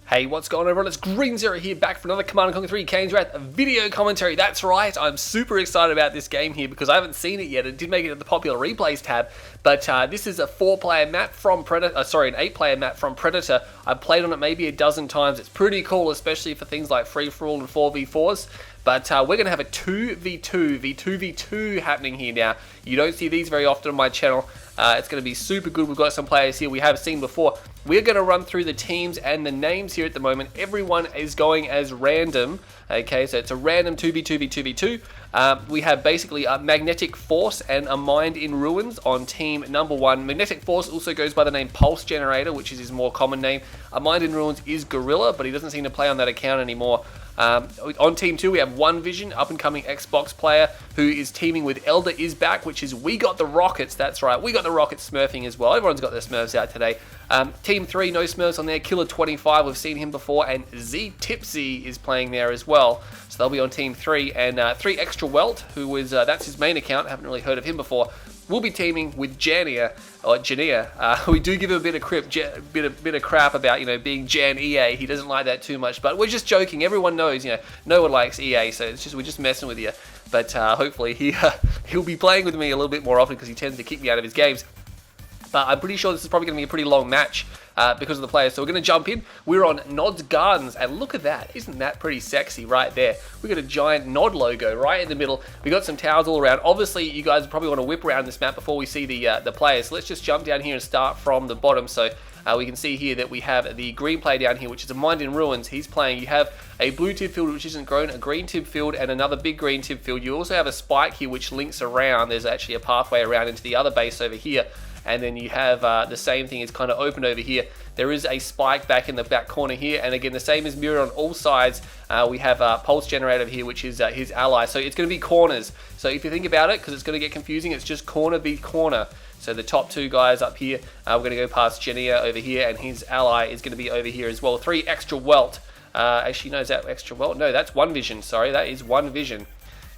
Hey, what's going on everyone? It's Green Zero here, back for another Command & Conquer 3 Kane's Wrath video commentary. That's right, I'm super excited about this game here because I haven't seen it yet. It did make it to the popular replays tab, but this is a 4-player map from Predator, an 8-player map from Predator. I've played on it maybe a dozen times. It's pretty cool, especially for things like free-for-all and 4v4s. But we're going to have a 2v2v2v2 happening here now. You don't see these very often on my channel. It's going to be super good. We've got some players here we have seen before. We're going to run through the teams and the names here at the moment. Everyone is going as random. Okay, so it's a random 2v2v2v2. We have basically a Magnetic Force and aMindInRuins on team number 1. Magnetic Force also goes by the name Pulse Generator, which is his more common name. aMindInRuins is Gorilla, but he doesn't seem to play on that account anymore. On team 2 we have OneVISION, up-and-coming Xbox player, who is teaming with ElderIZBack, which is We Got the Rockets. That's right, we got the Rockets smurfing as well. Everyone's got their smurfs out today. Team 3, no smurfs on there. Killer25, we've seen him before, and z+Tipzee is playing there as well. So they'll be on team 3, and 3 Extra Welt, who is that's his main account. I haven't really heard of him before. We'll be teaming with janea. We do give him a bit of crap about, being Jan EA. He doesn't like that too much, but we're just joking. Everyone knows, no one likes EA, so we're just messing with you. But hopefully he'll be playing with me a little bit more often because he tends to kick me out of his games. But I'm pretty sure this is probably going to be a pretty long match because of the players. So we're going to jump in. We're on Nod's Gardens, and look at that. Isn't that pretty sexy right there? We've got a giant Nod logo right in the middle. We've got some towers all around. Obviously, you guys probably want to whip around this map before we see the players. So let's just jump down here and start from the bottom. So we can see here that we have the green player down here, which is aMindInRuins. He's playing. You have a blue tib field, which isn't grown, a green tib field, and another big green tib field. You also have a spike here, which links around. There's actually a pathway around into the other base over here. And then you have the same thing is kind of open over here. There is a spike back in the back corner here, and again the same is mirrored on all sides. We have a Pulse Generator here, which is his ally. So it's going to be corners. So if you think about it, because it's going to get confusing, it's just corner beat corner. So the top 2 guys up here, we're going to go past janea over here, and his ally is going to be over here as well. 3 Extra Welt. Actually, no, is that Extra Welt? No, that's OneVISION. Sorry, that is OneVISION.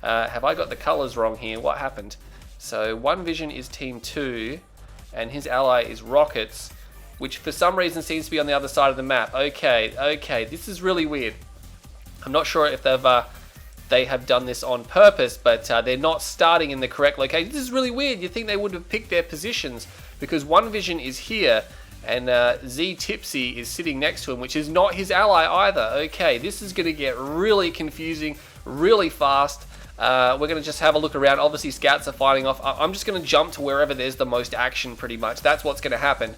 Have I got the colors wrong here? What happened? So OneVISION is team 2. And his ally is Rockets, which for some reason seems to be on the other side of the map. Okay, this is really weird. I'm not sure if they have done this on purpose, but they're not starting in the correct location. This is really weird. You'd think they would have picked their positions because OneVISION is here and z+Tipzee is sitting next to him, which is not his ally either. Okay, this is going to get really confusing really fast. We're going to just have a look around. Obviously, scouts are fighting off. I'm just going to jump to wherever there's the most action, pretty much. That's what's going to happen.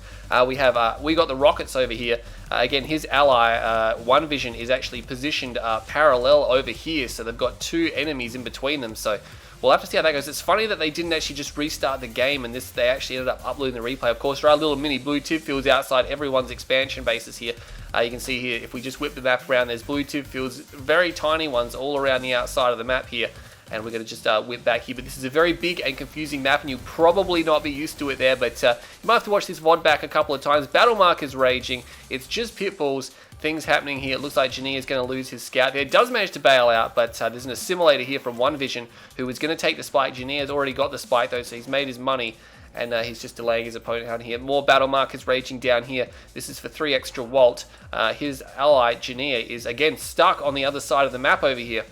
We got the Rockets over here. Again, his ally, OneVISION, is actually positioned parallel over here. So they've got 2 enemies in between them. So we'll have to see how that goes. It's funny that they didn't actually just restart the game, and they actually ended up uploading the replay. Of course, there are little mini blue tib fields outside everyone's expansion bases here. You can see here, if we just whip the map around, there's blue tib fields, very tiny ones all around the outside of the map here. And we're going to just whip back here. But this is a very big and confusing map, and you'll probably not be used to it there. But you might have to watch this VOD back a couple of times. Battle mark is raging. It's just pitbulls. Things happening here. It looks like janea is going to lose his scout there. It does manage to bail out, but there's an assimilator here from OneVISION who is going to take the spike. janea has already got the spike, though, so he's made his money. And he's just delaying his opponent down here. More battle markers raging down here. This is for 3 Extra Welt. His ally, janea, is again stuck on the other side of the map over here.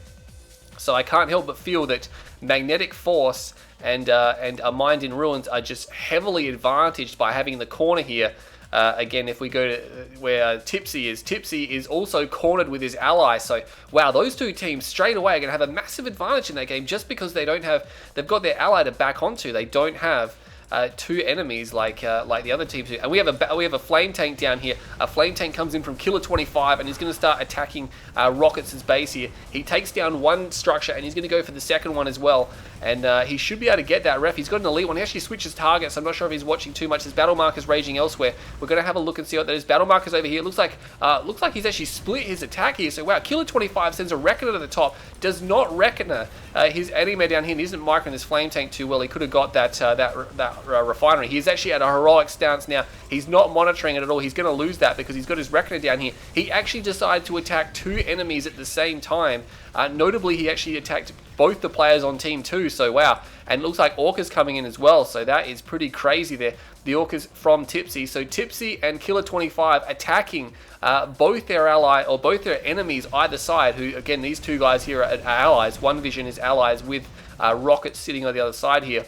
So I can't help but feel that Magnetic Force and aMindInRuins are just heavily advantaged by having the corner here. Again, if we go to where Tipzee is also cornered with his ally. So, wow, those 2 teams straight away are going to have a massive advantage in that game just because they've got their ally to back onto. They don't have 2 enemies like the other teams do. And we have a flame tank down here. A flame tank comes in from Killer25 and he's going to start attacking Rockets' base here. He takes down 1 structure and he's going to go for the second one as well. And he should be able to get that ref. He's got an elite one. He actually switches targets. I'm not sure if he's watching too much. There's battle markers raging elsewhere. We're going to have a look and see what that is. Battle markers over here. Looks like he's actually split his attack here. So wow, Killer25 sends a Reckoner to the top. Does not Reckoner his anime down here. And isn't microing this flame tank too well. He could have got that refinery. He's actually at a heroic stance now. He's not monitoring it at all. He's going to lose that because he's got his Reckoner down here. He actually decided to attack 2 enemies at the same time. Notably, he actually attacked both the players on team 2. So wow, and it looks like Orca's coming in as well. So that is pretty crazy there. the Orcas from Tipzee. So Tipzee and Killer25 attacking both their ally or both their enemies either side, who again, these two guys here are allies. OneVISION is allies with Rocket sitting on the other side here.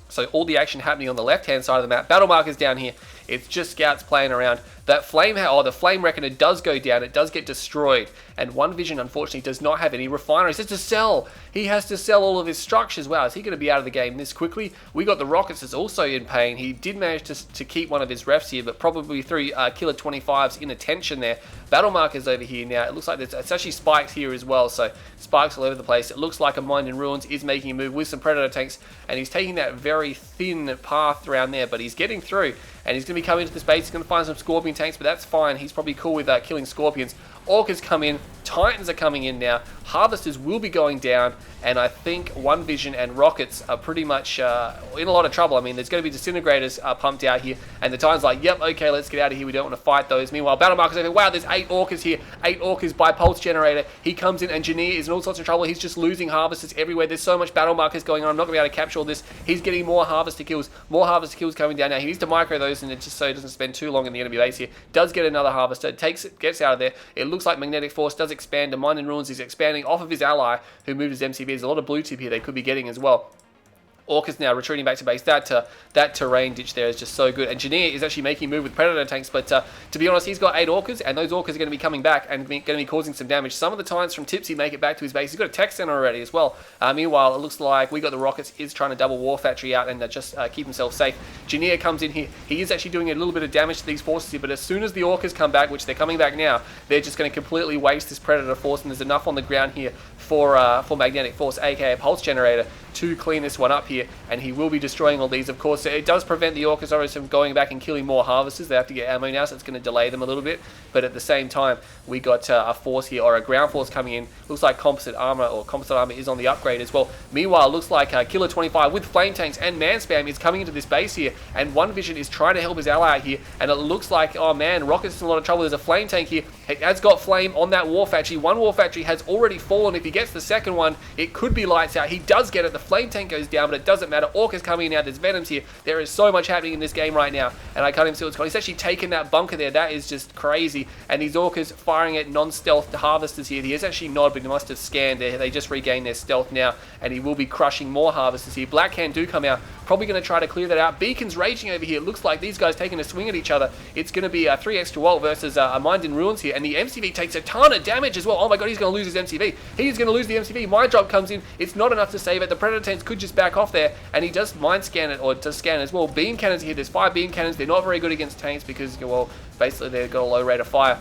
So all the action happening on the left-hand side of the map. Battle markers down here. It's just scouts playing around. That flame, the flame reckoner does go down. It does get destroyed. And OneVISION, unfortunately, does not have any refineries. He has to sell. He has to sell all of his structures. Wow, is he going to be out of the game this quickly? We got the Rockets that's also in pain. He did manage to keep one of his refs here, but probably through Killer25's inattention there. Battle markers over here now. It looks like it's actually spikes here as well. So spikes all over the place. It looks like aMindInRuins is making a move with some Predator tanks, and he's taking that very thin path around there, but he's getting through. And he's going to be coming into the space. He's going to find some Scorpion tanks, but that's fine. He's probably cool with killing Scorpions. Orcas come in. Titans are coming in now. Harvesters will be going down. And I think OneVISION and Rockets are pretty much in a lot of trouble. I mean, there's going to be Disintegrators pumped out here. And the Titans like, yep, okay, let's get out of here. We don't want to fight those. Meanwhile, Battle Markers over. Wow, there's 8 Orcas here. 8 Orcas by Pulse Generator. He comes in, and janea is in all sorts of trouble. He's just losing Harvesters everywhere. There's so much Battle Markers going on. I'm not going to be able to capture all this. He's getting more Harvester kills. More Harvester kills coming down now. He needs to micro those, and it just so he doesn't spend too long in the enemy base here. Does get another Harvester. Gets out of there. It looks like Magnetic Force does expand. aMindInRuins is expanding off of his ally, who moved his MCV. There's a lot of blue tip here they could be getting as well. Orcas now retreating back to base. That terrain ditch there is just so good. And janea is actually making a move with Predator tanks, but to be honest, he's got 8 Orcas, and those Orcas are going to be coming back and going to be causing some damage. Some of the Titans from Tipzee make it back to his base. He's got a tech center already as well. Meanwhile, it looks like we got the Rockets is trying to double War Factory out and just keep himself safe. janea comes in here. He is actually doing a little bit of damage to these forces here, but as soon as the Orcas come back, which they're coming back now, they're just going to completely waste this Predator force, and there's enough on the ground here for Magnetic Force, aka Pulse Generator, to clean this one up here, and he will be destroying all these, of course. So it does prevent the Orcas from going back and killing more Harvesters. They have to get ammo now, so it's going to delay them a little bit, but at the same time, we got a force here, or a ground force coming in. Looks like composite armor is on the upgrade as well. Meanwhile, looks like Killer25 with flame tanks and man spam is coming into this base here, and OneVISION is trying to help his ally out here, and it looks like, oh man, Rocket's in a lot of trouble. There's a flame tank here. It has got flame on that War Factory. One War Factory has already fallen. If he gets the second one, it could be lights out. He does get it. The flame tank goes down, but it doesn't matter. Orcas coming in now. There's Venoms here. There is so much happening in this game right now, and I can't even see what's going on. He's actually taken that bunker there. That is just crazy. And these Orcas firing at non-stealth Harvesters here. He is actually not, but he must have scanned there. They just regained their stealth now, and he will be crushing more Harvesters here. Black Hand do come out. Probably going to try to clear that out. Beacon's raging over here. It looks like these guys taking a swing at each other. It's going to be 3 extra Walt versus aMindInRuins here, and the MCV takes a ton of damage as well. Oh my god, he's going to lose his MCV. He's going to lose the MCV. Mind Drop comes in. It's not enough to save it. The Predator tanks could just back off there, and he does mind scan it, or does scan as well. Beam cannons here. There's 5 beam cannons. They're not very good against tanks because, well, basically they've got a low rate of fire.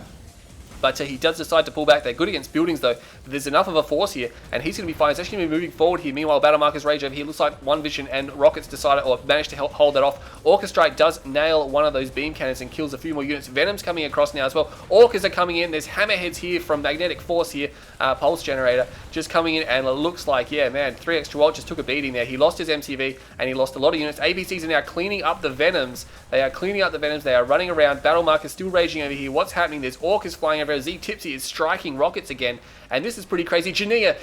But he does decide to pull back. They're good against buildings, though. But there's enough of a force here, and he's going to be fine. He's actually going to be moving forward here. Meanwhile, Battle Markers rage over here. Looks like OneVISION and Rockets decided, or managed to hold that off. Orca Strike does nail one of those beam cannons and kills a few more units. Venom's coming across now as well. Orcas are coming in. There's Hammerheads here from Magnetic Force here. Pulse Generator just coming in, and it looks like, yeah, man, 3 extra Walt just took a beating there. He lost his MCV, and he lost a lot of units. ABCs are now cleaning up the Venoms. They are cleaning up the Venoms. They are running around. Battle Markers still raging over here. What's happening? There's Orcas flying over. z+Tipzee is striking Rockets again, and this is pretty crazy. Janea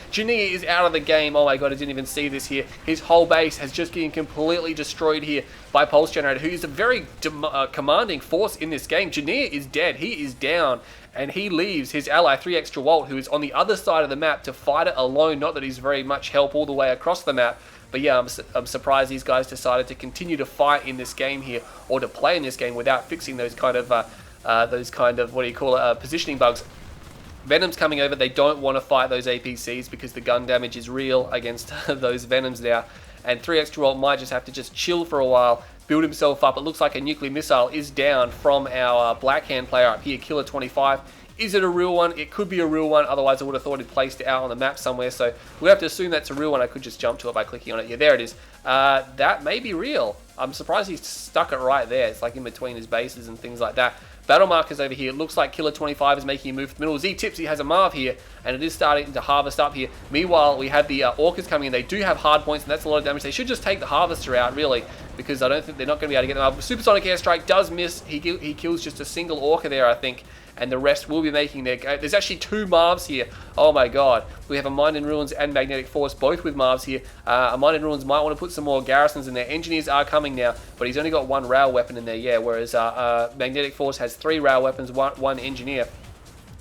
is out of the game. Oh my god, I didn't even see this here. His whole base has just been completely destroyed here by Pulse Generator, who is a very commanding force in this game. Janea is dead. He is down, and he leaves his ally 3 extra Walt, who is on the other side of the map, to fight it alone. Not that he's very much help all the way across the map, but yeah, I'm surprised these guys decided to continue to fight in this game here, or to play in this game without fixing those kind of what do you call it, positioning bugs. Venom's coming over. They don't want to fight those APCs because the gun damage is real against those Venoms now. And 3 extra Walt might just have to just chill for a while, build himself up. It looks like a nuclear missile is down from our Black Hand player up here, Killer25. Is it a real one? It could be a real one. Otherwise, I would have thought he'd placed it out on the map somewhere. So we have to assume that's a real one. I could just jump to it by clicking on it. Yeah, there it is. That may be real. I'm surprised he's stuck it right there. It's like in between his bases and things like that. Battle Markers over here. It looks like Killer25 is making a move to the middle. z+Tipzee has a Marv here, and it is starting to harvest up here. Meanwhile, we have the Orcas coming in. They do have hard points, and that's a lot of damage. They should just take the Harvester out, really, because I don't think they're not going to be able to get them up. Supersonic Airstrike does miss. He kills just a single Orca there, I think. and the rest will be making their go. There's actually 2 Marvs here. Oh my god. We have aMindInRuins and Magnetic Force, both with Marvs here. aMindInRuins might want to put some more garrisons in there. Engineers are coming now, but he's only got 1 rail weapon in there, yeah, whereas Magnetic Force has 3 rail weapons, 1 engineer.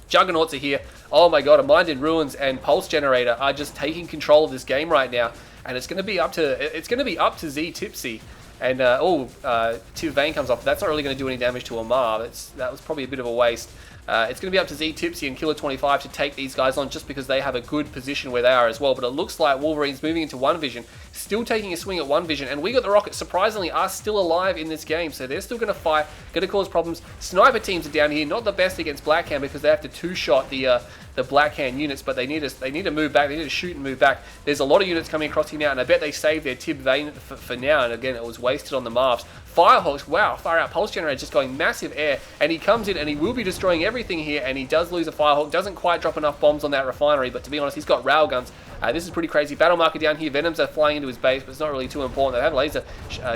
Juggernauts are here. Oh my god, aMindInRuins and Pulse Generator are just taking control of this game right now, and it's going to be up to z+Tipzee. And Vayne comes off. That's not really going to do any damage to a Marv. That was probably a bit of a waste. It's going to be up to z+Tipzee and Killer25 to take these guys on, just because they have a good position where they are as well. But it looks like Wolverine's moving into OneVISION, still taking a swing at OneVISION, and We Got the Rockets surprisingly are still alive in this game, so they're still going to fight, going to cause problems. Sniper teams are down here, not the best against Blackhand because they have to 2-shot the Blackhand units, but they need to move back. They need to shoot and move back. There's a lot of units coming across here now, and I bet they saved their Tib Vayne for now. And again, it was wasted on the Marvs. Firehawks, wow, far out. Pulse Generator just going massive air, and he comes in and he will be destroying everything here, and he does lose a Firehawk. Doesn't quite drop enough bombs on that refinery, but to be honest, he's got railguns. This is pretty crazy. Battle marker down here. Venoms are flying into his base, but it's not really too important. They have laser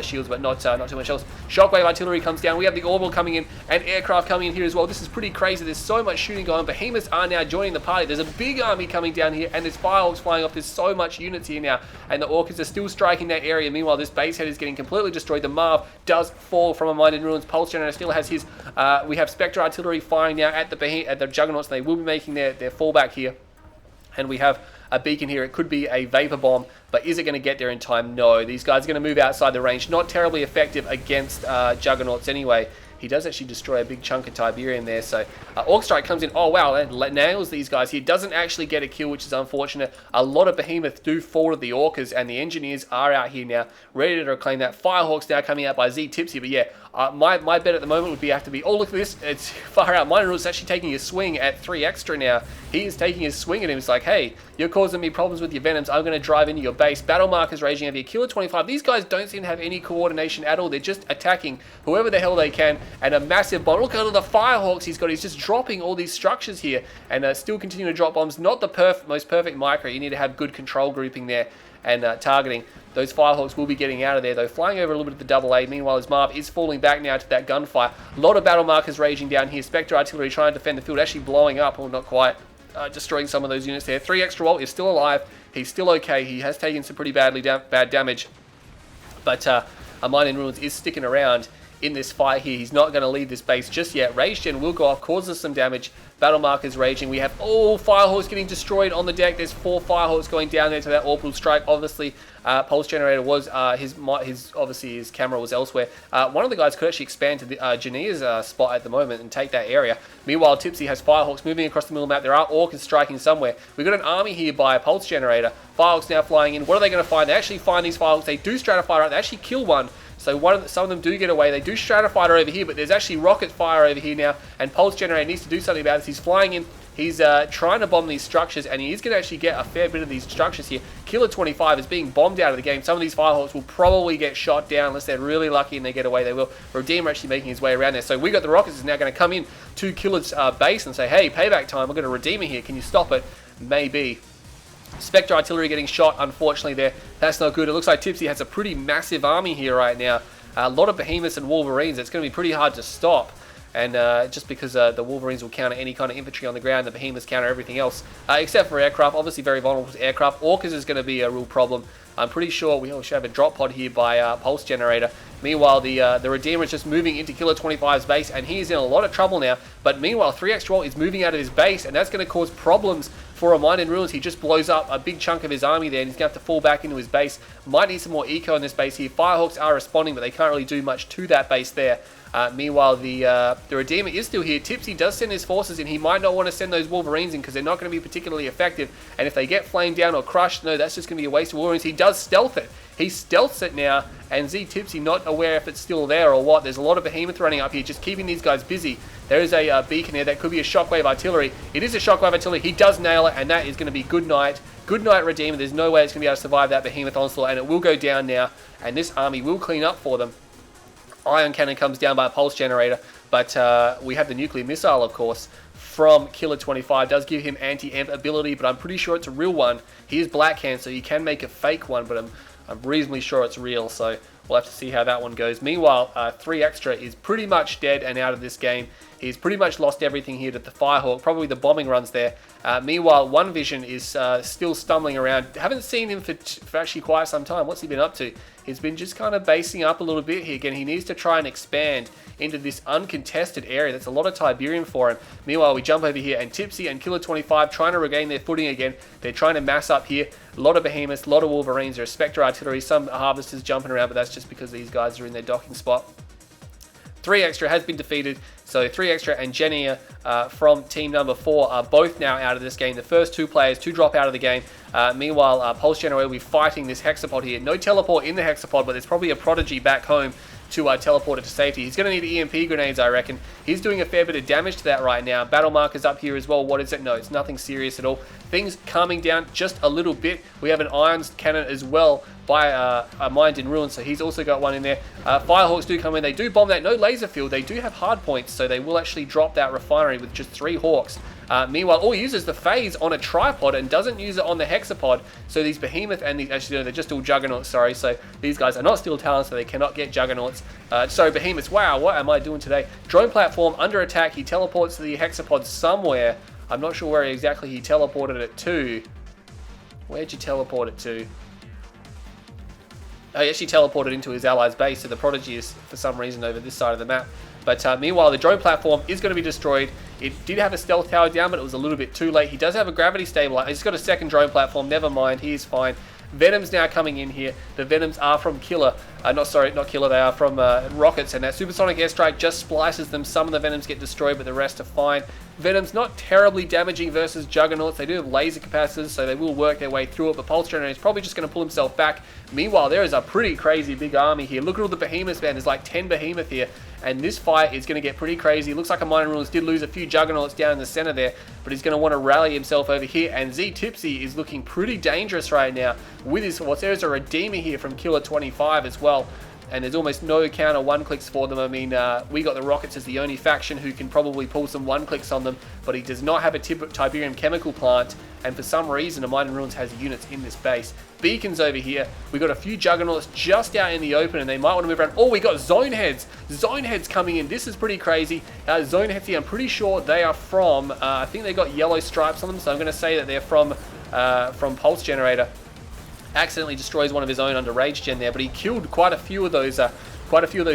shields, but not too much else. Shockwave artillery comes down. We have the orbital coming in, and aircraft coming in here as well. This is pretty crazy. There's so much shooting going on. Behemoths are now joining the party. There's a big army coming down here, and there's Firehawks flying off. There's so much units here now, and the Orcas are still striking that area. Meanwhile, this base head is getting completely destroyed. The Marv does fall from aMindInRuins. Pulse Generator still has his. We have Spectre artillery firing now at the Juggernauts. They will be making their fallback here, and we have a beacon here. It could be a vapor bomb, but is it going to get there in time? No. These guys are going to move outside the range. Not terribly effective against Juggernauts anyway. He does actually destroy a big chunk of Tiberium there. So Orc Strike comes in. Oh wow, and nails these guys here. Doesn't actually get a kill, which is unfortunate. A lot of Behemoth do fall to the Orcas, and the Engineers are out here now, ready to reclaim that. Firehawks now coming out by z+Tipzee. But yeah, my bet at the moment would have to be, oh look at this, it's far out. aMindInRuins actually taking a swing at 3 extra now. He is taking his swing at him. It's like, hey, you're causing me problems with your Venoms. I'm going to drive into your base. Battle markers raging over here. Killer25. These guys don't seem to have any coordination at all. They're just attacking whoever the hell they can. And a massive bomb. Look at all the Firehawks he's got. He's just dropping all these structures here, and still continuing to drop bombs. Not the most perfect micro. You need to have good control grouping there and targeting. Those Firehawks will be getting out of there, though, flying over a little bit of the AA. Meanwhile, his Marv is falling back now to that gunfire. A lot of battle markers raging down here. Spectre artillery trying to defend the field, actually blowing up, or not quite, destroying some of those units there. 3 extra volt is still alive. He's still okay. He has taken some pretty bad damage, but aMindInRuins is sticking around in this fight here. He's not going to leave this base just yet. Rage Gen will go off, causes some damage. Battle markers raging. We have all Firehawks getting destroyed on the deck. There's 4 Firehawks going down there to that orbital strike. Obviously, Pulse Generator was obviously his camera was elsewhere. One of the guys could actually expand to the Janea's spot at the moment and take that area. Meanwhile, Tipsy has Firehawks moving across the middle map. There are Orcas striking somewhere. We've got an army here by Pulse Generator. Firehawks now flying in. What are they going to find? They actually find these Firehawks. They do stratify right. They actually kill one. So some of them do get away. They do Stratifighter over here, but there's actually rocket fire over here now, and Pulse Generator needs to do something about this. He's flying in. He's trying to bomb these structures, and he is going to actually get a fair bit of these structures here. Killer25 is being bombed out of the game. Some of these Firehawks will probably get shot down unless they're really lucky and they get away. They will. Redeemer actually making his way around there. So We Got the Rockets is now going to come in to Killer's base and say, hey, payback time. We're going to Redeemer here. Can you stop it? Maybe. Spectre artillery getting shot, unfortunately, there. That's not good. It looks like Tipsy has a pretty massive army here right now. A lot of Behemoths and Wolverines. It's going to be pretty hard to stop. And just because the Wolverines will counter any kind of infantry on the ground, the Behemoths counter everything else, except for aircraft. Obviously very vulnerable to aircraft. Orcas is going to be a real problem. I'm pretty sure we should have a drop pod here by Pulse Generator. Meanwhile, the Redeemer is just moving into Killer25's base, and he's in a lot of trouble now. But meanwhile, 3 extra volt is moving out of his base, and that's going to cause problems for aMindInRuins. He just blows up a big chunk of his army there, and he's going to have to fall back into his base. Might need some more eco in this base here. Firehawks are responding, but they can't really do much to that base there. Meanwhile, the Redeemer is still here. Tipsy does send his forces in. He might not want to send those Wolverines in because they're not going to be particularly effective. And if they get flamed down or crushed, no, that's just going to be a waste of Wolverines. He does stealth it. He stealths it now, and z+Tipzee not aware if it's still there or what. There's a lot of Behemoth running up here, just keeping these guys busy. There is a beacon here that could be a Shockwave artillery. It is a Shockwave artillery. He does nail it, and that is going to be good night. Good night, Redeemer. There's no way it's going to be able to survive that Behemoth onslaught, and it will go down now, and this army will clean up for them. Ion Cannon comes down by a Pulse Generator, but we have the Nuclear Missile, of course, from Killer25. Does give him anti-amp ability, but I'm pretty sure it's a real one. He is Blackhand, so you can make a fake one, but I'm reasonably sure it's real, so We'll have to see how that one goes. Meanwhile, 3 Extra is pretty much dead and out of this game. He's pretty much lost everything here to the Firehawk, probably the bombing runs there. Meanwhile, OneVISION is still stumbling around. Haven't seen him for actually quite some time. What's he been up to? He's been just kind of basing up a little bit here. Again, he needs to try and expand into this uncontested area. That's a lot of Tiberium for him. Meanwhile, we jump over here, and Tipzee and Killer25 trying to regain their footing again. They're trying to mass up here. A lot of Behemoths, a lot of Wolverines. There's Spectre Artillery, some Harvesters jumping around, but that's just because these guys are in their docking spot. 3 Extra has been defeated, so 3 Extra and janea from team number 4 are both now out of this game. The first 2 players to drop out of the game. Meanwhile, Pulse Generator will be fighting this Hexapod here. No teleport in the Hexapod, but there's probably a Prodigy back home to teleport it to safety. He's going to need EMP grenades, I reckon. He's doing a fair bit of damage to that right now. Battle marker's up here as well. What is it? No, it's nothing serious at all. Things calming down just a little bit. We have an Ions Cannon as well by aMindInRuins, so he's also got one in there. Firehawks do come in. They do bomb that. No laser field. They do have hard points, so they will actually drop that refinery with just 3 Hawks. Meanwhile, all he uses the phase on a tripod and doesn't use it on the hexapod. So these Behemoth and these, actually, no, they're just all Juggernauts, sorry. So these guys are not Steel Talons, so they cannot get Juggernauts. Sorry, Behemoths. Wow, what am I doing today? Drone platform under attack. He teleports to the hexapod somewhere. I'm not sure where exactly he teleported it to. Where'd you teleport it to? Oh, he actually teleported into his allies' base, so the Prodigy is, for some reason, over this side of the map. But meanwhile, the drone platform is going to be destroyed. It did have a stealth tower down, but it was a little bit too late. He does have a gravity stabilizer. He's got a second drone platform. Never mind. He is fine. Venom's now coming in here. The Venoms are from Killer. Not Killer. They are from Rockets. And that Supersonic Airstrike just splices them. Some of the Venoms get destroyed, but the rest are fine. Venom's not terribly damaging versus Juggernauts. They do have laser capacitors, so they will work their way through it. But Pulse Generator is probably just going to pull himself back. Meanwhile, there is a pretty crazy big army here. Look at all the Behemoths, man. There's like 10 Behemoth here. And this fight is going to get pretty crazy. Looks like aMindInRuins did lose a few Juggernauts down in the center there, but he's going to want to rally himself over here. And z+Tipzee is looking pretty dangerous right now with his force. There's a Redeemer here from Killer25 as well. And there's almost no counter one-clicks for them. I mean, we got the Rockets as the only faction who can probably pull some one-clicks on them, but he does not have a Tiberium chemical plant, and for some reason, aMindInRuins has units in this base. Beacons over here. We got a few Juggernauts just out in the open, and they might want to move around. Oh, we got Zone Heads. Zone Heads coming in. This is pretty crazy. Zone Heads here, I'm pretty sure they are from, I think they got yellow stripes on them, so I'm going to say that they're from Pulse Generator. Accidentally destroys one of his own under Rage Gen there, but he killed quite a few of those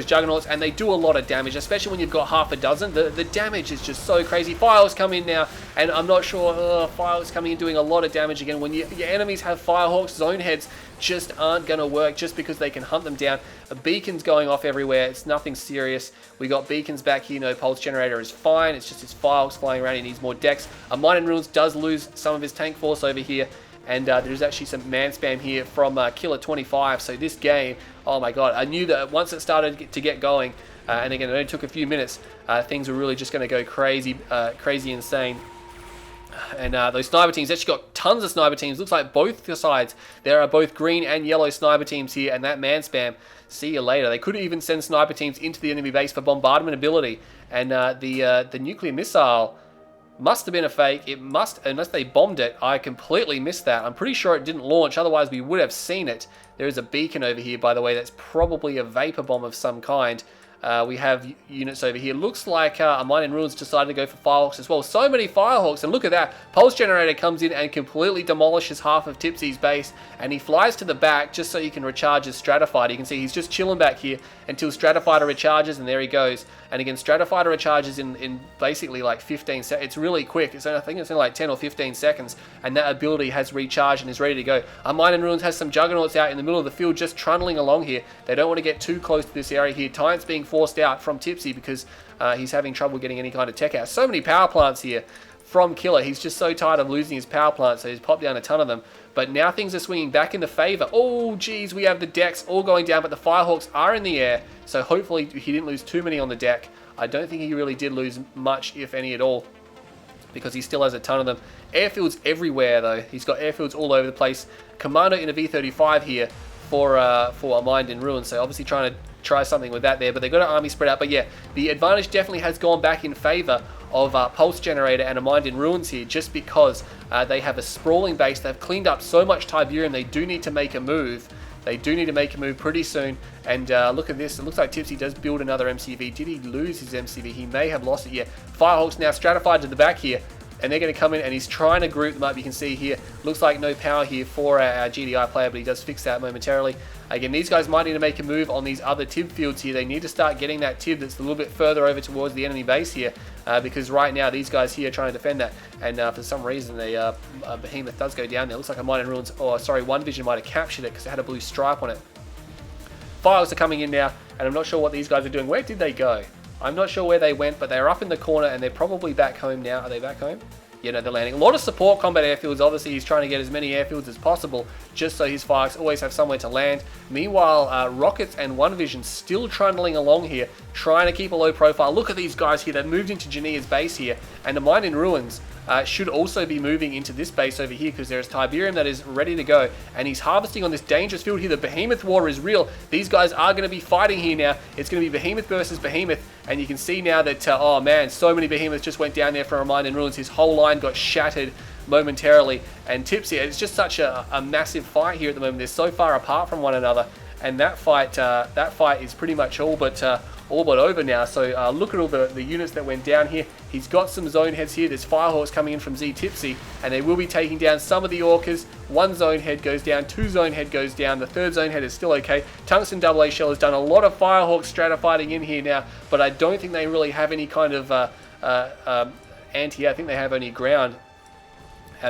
Juggernauts, and they do a lot of damage, especially when you've got half a dozen. The damage is just so crazy. Fireworks come in now, and I'm not sure, Fireworks coming in doing a lot of damage again. When your enemies have Firehawks, Zone Heads just aren't going to work just because they can hunt them down. A beacon's going off everywhere. It's nothing serious. We got beacons back here. No, Pulse Generator is fine. It's just his Firehawks flying around. He needs more decks. aMindInRuins does lose some of his tank force over here. And there's actually some man spam here from Killer25. So this game, oh my god, I knew that once it started to get going, and again, it only took a few minutes, things were really just going to go crazy, crazy insane. And those sniper teams, actually got tons of sniper teams. Looks like both sides, there are both green and yellow sniper teams here, and that man spam, see you later. They could even send sniper teams into the enemy base for bombardment ability. And the nuclear missile must have been a fake. It must, unless they bombed it. I completely missed that. I'm pretty sure it didn't launch, otherwise we would have seen it. There is a beacon over here, by the way. That's probably a vapor bomb of some kind. We have units over here. Looks like aMindInRuins decided to go for Firehawks as well. So many Firehawks, and look at that. Pulse Generator comes in and completely demolishes half of Tipzee's base, and he flies to the back just so he can recharge his Stratifighter. You can see he's just chilling back here until Stratifighter recharges, and there he goes. And again, Stratifighter recharges in basically like 15 seconds. It's really quick. I think it's in like 10 or 15 seconds, and that ability has recharged and is ready to go. aMindInRuins has some Juggernauts out in the middle of the field just trundling along here. They don't want to get too close to this area here. Time's being forced out from Tipzee because he's having trouble getting any kind of tech out. So many power plants here from Killer. He's just so tired of losing his power plants, so he's popped down a ton of them. But now things are swinging back in the favor. Oh, geez, we have the decks all going down, but the Firehawks are in the air, so hopefully he didn't lose too many on the deck. I don't think he really did lose much, if any at all, because he still has a ton of them. Airfields everywhere, though. He's got airfields all over the place. Commando in a V35 here for aMindInRuins, so obviously trying to try something with that there, but they've got an army spread out. But yeah, the advantage definitely has gone back in favor of Pulse Generator and aMindInRuins here, just because they have a sprawling base. They've cleaned up so much Tiberium, they do need to make a move. They do need to make a move pretty soon. And look at this. It looks like Tipzee does build another MCV. Did he lose his MCV? He may have lost it yet. Firehawk's now stratified to the back here. And they're going to come in, and he's trying to group them up. You can see here, looks like no power here for our GDI player, but he does fix that momentarily. Again, these guys might need to make a move on these other TIB fields here. They need to start getting that TIB that's a little bit further over towards the enemy base here, because right now these guys here are trying to defend that, and for some reason the Behemoth does go down there. Looks like a aMindInRuins, or sorry, OneVISION might have captured it because it had a blue stripe on it. Files are coming in now, and I'm not sure what these guys are doing. Where did they go? I'm not sure where they went, but they're up in the corner, and they're probably back home now. Are they back home? Yeah, no, they're landing. A lot of support combat airfields. Obviously, he's trying to get as many airfields as possible, just so his Fireworks always have somewhere to land. Meanwhile, Rockets and OneVISION still trundling along here, trying to keep a low profile. Look at these guys here. They've moved into Janea's base here, and aMindInRuins should also be moving into this base over here, because there's Tiberium that is ready to go, and he's harvesting on this dangerous field here. The Behemoth war is real. These guys are going to be fighting here now. It's going to be Behemoth versus Behemoth, and you can see now that, oh man, so many Behemoths just went down there for aMindInRuins. His whole line got shattered momentarily, and Tipzee, it's just such a massive fight here at the moment. They're so far apart from one another, and that fight is pretty much all but over now. So look at all the units that went down here. He's got some zone heads here. There's Firehawks coming in from z+Tipzee, and they will be taking down some of the Orcas. One zone head goes down, two zone head goes down. The third zone head is still okay. Tungsten AA Shell has done a lot of Firehawks stratifighting in here now, but I don't think they really have any kind of anti-air. I think they have only ground.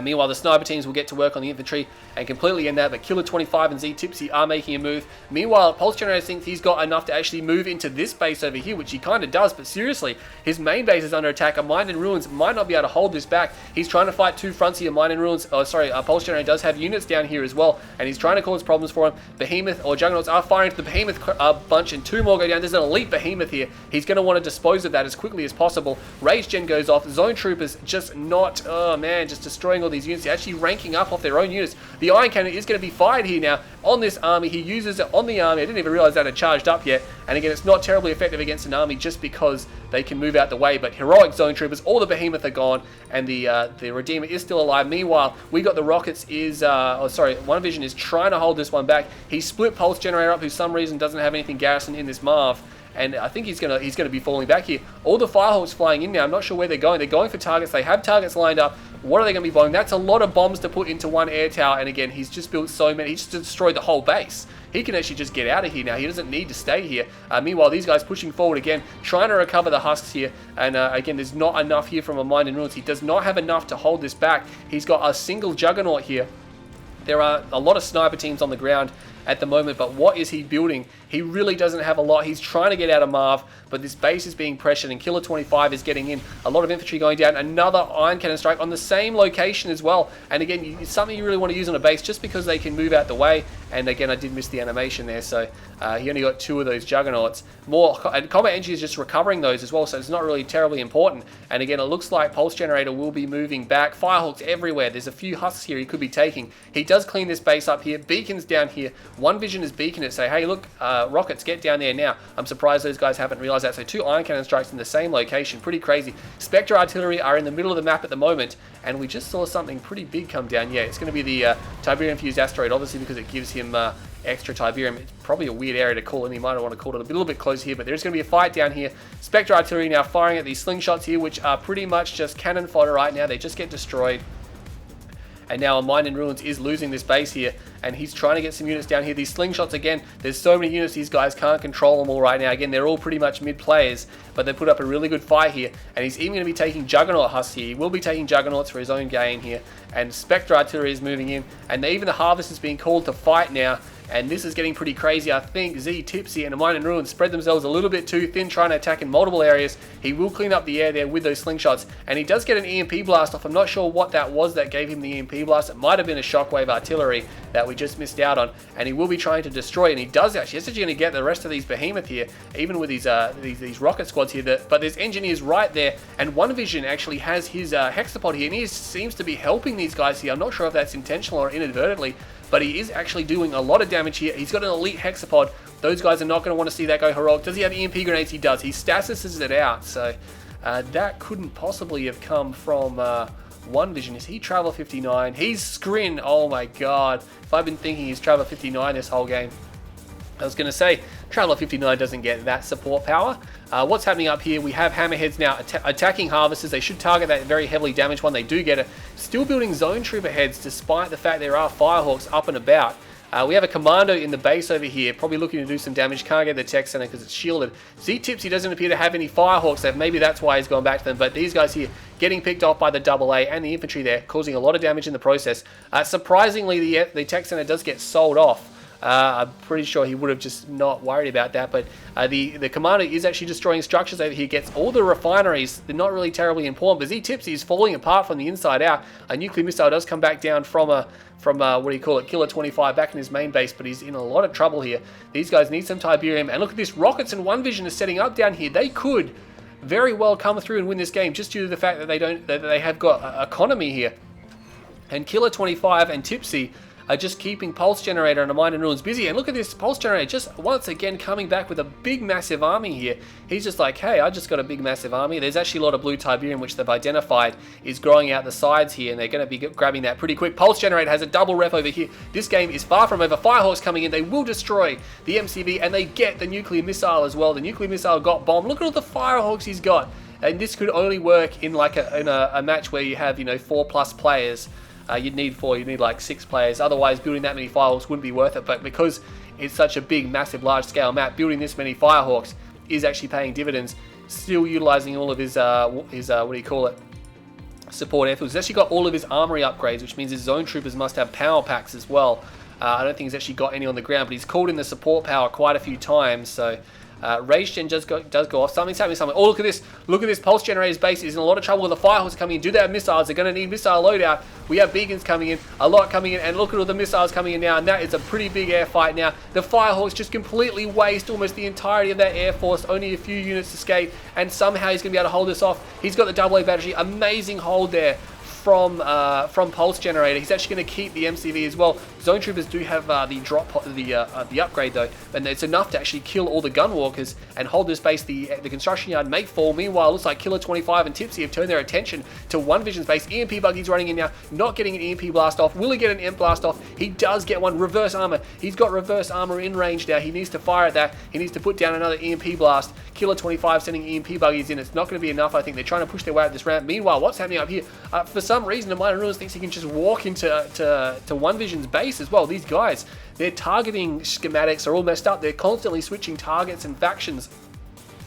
Meanwhile, the sniper teams will get to work on the infantry and completely end that, but Killer 25 and z+Tipzee are making a move. Meanwhile, Pulse Generator thinks he's got enough to actually move into this base over here, which he kind of does, but seriously, his main base is under attack. aMindInRuins might not be able to hold this back. He's trying to fight two fronts here. aMindInRuins, oh sorry, Pulse Generator does have units down here as well, and he's trying to cause problems for him. Behemoth, or Juggernauts, are firing to the Behemoth bunch, and two more go down. There's an elite Behemoth here. He's going to want to dispose of that as quickly as possible. Rage Gen goes off. Zone Troopers just not, oh man, just destroying all these units. They're actually ranking up off their own units. The Iron Cannon is going to be fired here now on this army. He uses it on the army. I didn't even realize that it charged up yet. And again, it's not terribly effective against an army just because they can move out the way. But heroic Zone Troopers, all the Behemoth are gone, and the Redeemer is still alive. Meanwhile, we got the Rockets OneVISION is trying to hold this one back. He split Pulse Generator up, who for some reason doesn't have anything garrisoned in this Marv. And I think he's gonna be falling back here. All the Firehawks flying in now. I'm not sure where they're going. They're going for targets. They have targets lined up. What are they going to be blowing? That's a lot of bombs to put into one air tower. And again, he's just built so many. He just destroyed the whole base. He can actually just get out of here now. He doesn't need to stay here. Meanwhile, these guys pushing forward again, trying to recover the husks here. And again, there's not enough here from aMindInRuins. He does not have enough to hold this back. He's got a single Juggernaut here. There are a lot of sniper teams on the ground at the moment, but what is he building? He really doesn't have a lot. He's trying to get out of Marv, but this base is being pressured, and Killer 25 is getting in. A lot of infantry going down. Another Iron Cannon strike on the same location as well. And again, it's something you really want to use on a base just because they can move out the way. And again, I did miss the animation there, so he only got 2 of those Juggernauts. And Combat Energy is just recovering those as well, so it's not really terribly important. And again, it looks like Pulse Generator will be moving back. Firehawks everywhere. There's a few husks here he could be taking. He does clean this base up here. Beacons down here. OneVISION is beacon it, say, hey, look, Rockets, get down there now. I'm surprised those guys haven't realized that. So 2 Iron Cannon strikes in the same location. Pretty crazy. Spectre Artillery are in the middle of the map at the moment, and we just saw something pretty big come down. Yeah, it's going to be the Tiberium Fused Asteroid, obviously because it gives him extra Tiberium. It's probably a weird area to call in. He might want to call it a little bit close here, but there's going to be a fight down here. Spectre Artillery now firing at these slingshots here, which are pretty much just cannon fodder right now. They just get destroyed. And now aMindInRuins is losing this base here, and he's trying to get some units down here. These slingshots, again, there's so many units, these guys can't control them all right now. Again, they're all pretty much mid-players, but they put up a really good fight here, and he's even going to be taking Juggernaut husks here. He will be taking Juggernauts for his own gain here, and Spectre Artillery is moving in, and even the Harvest is being called to fight now. And this is getting pretty crazy. I think z+Tipzee and aMindInRuins spread themselves a little bit too thin, trying to attack in multiple areas. He will clean up the air there with those slingshots, and he does get an EMP blast off. I'm not sure what that was that gave him the EMP blast. It might have been a shockwave artillery that we just missed out on, and he will be trying to destroy, and he does actually. He's actually going to get the rest of these Behemoth here, even with these rocket squads here. But there's engineers right there, and OneVISION actually has his hexapod here, and he seems to be helping these guys here. I'm not sure if that's intentional or inadvertently, but he is actually doing a lot of damage here. He's got an elite hexapod. Those guys are not going to want to see that go heroic. Does he have EMP grenades? He does. He statuses it out. So that couldn't possibly have come from OneVISION, is he Traveler 59? He's Scrin. Oh my god. If I've been thinking he's Traveler 59 this whole game. I was going to say, Traveler 59 doesn't get that support power. What's happening up here? We have Hammerheads now attacking Harvesters. They should target that very heavily damaged one. They do get it. Still building Zone Trooper heads despite the fact there are Firehawks up and about. We have a Commando in the base over here, probably looking to do some damage. Can't get the tech center because it's shielded. z+Tipzee doesn't appear to have any Firehawks left. Maybe that's why he's gone back to them. But these guys here getting picked off by the AA and the infantry there, causing a lot of damage in the process. Surprisingly, the tech center does get sold off. I'm pretty sure he would have just not worried about that, but the Commander is actually destroying structures over here, gets all the refineries. They're not really terribly important, but z+Tipzee is falling apart from the inside out. A nuclear missile does come back down from what do you call it, Killer 25 back in his main base, but he's in a lot of trouble here. These guys need some Tiberium, and look at this, Rockets and OneVISION is setting up down here. They could very well come through and win this game just due to the fact that they have got economy here. And Killer 25 and Tipzee are just keeping Pulse Generator and aMindInRuins busy. And look at this, Pulse Generator just once again coming back with a big massive army here. He's just like, hey, I just got a big massive army. There's actually a lot of blue Tiberium which they've identified is growing out the sides here, and they're going to be grabbing that pretty quick. Pulse Generator has a double ref over here. This game is far from over. Firehawks coming in. They will destroy the MCV, and they get the nuclear missile as well. The nuclear missile got bombed. Look at all the Firehawks he's got. And this could only work in like a match where you have, 4+ players. You'd need 4, you'd need like 6 players. Otherwise, building that many Firehawks wouldn't be worth it. But because it's such a big, massive, large-scale map, building this many Firehawks is actually paying dividends. Still utilizing all of his what do you call it? Support airfields. He's actually got all of his armory upgrades, which means his Zone Troopers must have power packs as well. I don't think he's actually got any on the ground, but he's called in the support power quite a few times. So Rage Gen does go off. Something's happening somewhere. Oh, look at this. Look at this. Pulse Generator's base is in a lot of trouble with the Firehawks coming in. Do they have missiles? They're going to need missile loadout. We have beacons coming in. A lot coming in. And look at all the missiles coming in now. And that is a pretty big air fight now. The Firehawks just completely waste almost the entirety of that air force. Only a few units escape. And somehow he's going to be able to hold this off. He's got the AA battery. Amazing hold there from Pulse Generator. He's actually going to keep the MCV as well. Zone Troopers do have the upgrade though, and it's enough to actually kill all the Gunwalkers and hold this base. The construction yard may fall. Meanwhile, it looks like Killer 25 and Tipzee have turned their attention to OneVISION's base. EMP buggy's running in now, not getting an EMP blast off. Will he get an EMP blast off? He does get one. Reverse armor. He's got reverse armor in range now. He needs to fire at that. He needs to put down another EMP blast. Killer 25 sending EMP buggies in. It's not going to be enough. I think they're trying to push their way up this ramp. Meanwhile, what's happening up here? For some reason, aMindInRuins thinks he can just walk into OneVISION's base as well. These guys, their targeting schematics are all messed up. They're constantly switching targets and factions.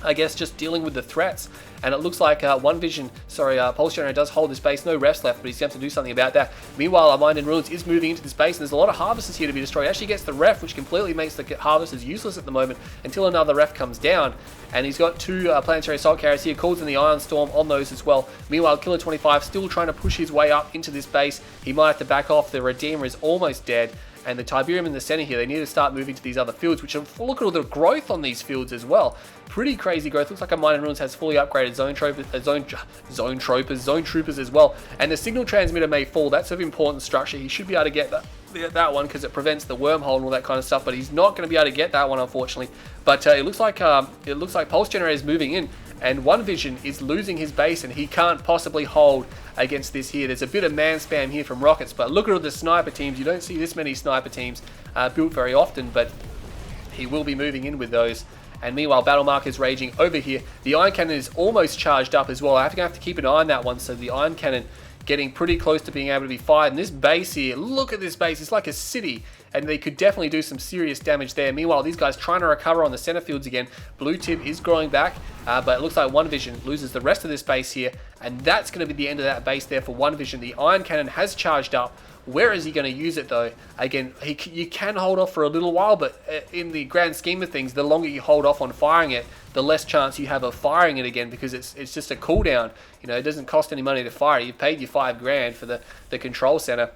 I guess just dealing with the threats. And it looks like Pulse Generator does hold this base. No refs left, but he's going to have to do something about that. Meanwhile, aMindInRuins is moving into this base, and there's a lot of Harvesters here to be destroyed. He actually gets the ref, which completely makes the Harvesters useless at the moment until another ref comes down. And he's got 2 planetary assault carriers here. Calls in the Ion Storm on those as well. Meanwhile, Killer 25 still trying to push his way up into this base. He might have to back off. The Redeemer is almost dead. And the Tiberium in the center here, they need to start moving to these other fields, which are, look at all the growth on these fields as well. Pretty crazy growth. Looks like aMindInRuins has fully upgraded Zone Troopers as well. And the signal transmitter may fall. That's an important structure. He should be able to get that one because it prevents the wormhole and all that kind of stuff. But he's not going to be able to get that one, unfortunately. But it looks like Pulse Generator is moving in. And OneVISION is losing his base, and he can't possibly hold against this here. There's a bit of man spam here from Rockets, but look at all the sniper teams. You don't see this many sniper teams built very often, but he will be moving in with those. And meanwhile, Battle Mark is raging over here. The Iron Cannon is almost charged up as well. I have to keep an eye on that one. So the Iron Cannon getting pretty close to being able to be fired. And this base here, look at this base. It's like a city. And they could definitely do some serious damage there. Meanwhile, these guys trying to recover on the center fields again. Blue Tip is growing back, but it looks like OneVISION loses the rest of this base here. And that's going to be the end of that base there for OneVISION. The Iron Cannon has charged up. Where is he going to use it though? Again, you can hold off for a little while, but in the grand scheme of things, the longer you hold off on firing it, the less chance you have of firing it again, because it's just a cooldown. It doesn't cost any money to fire it. You've paid your $5,000 for the control center.